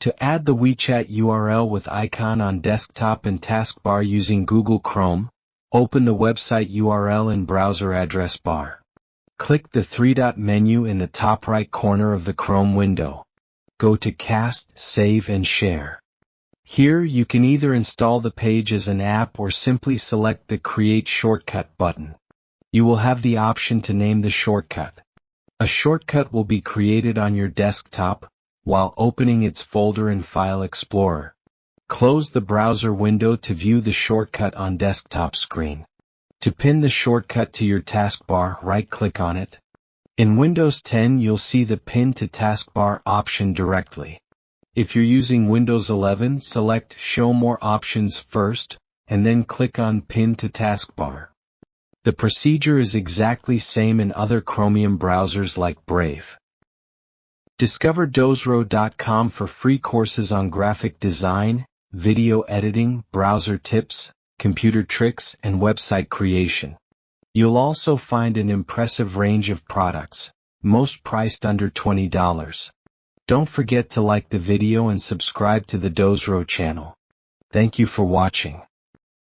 To add the WeChat URL with icon on desktop and taskbar using Google Chrome, open the website URL in browser address bar. Click the three-dot menu in the top right corner of the Chrome window. Go to Cast, Save and Share. Here you can either install the page as an app or simply select the Create Shortcut button. You will have the option to name the shortcut. A shortcut will be created on your desktop while opening its folder in File Explorer. Close the browser window to view the shortcut on desktop screen. To pin the shortcut to your taskbar, right-click on it. In Windows 10 you'll see the Pin to Taskbar option directly. If you're using Windows 11, select Show More Options first, and then click on Pin to Taskbar. The procedure is exactly same in other Chromium browsers like Brave. Discover Dozro.com for free courses on graphic design, video editing, browser tips, computer tricks, and website creation. You'll also find an impressive range of products, most priced under $20. Don't forget to like the video and subscribe to the Dozro channel. Thank you for watching.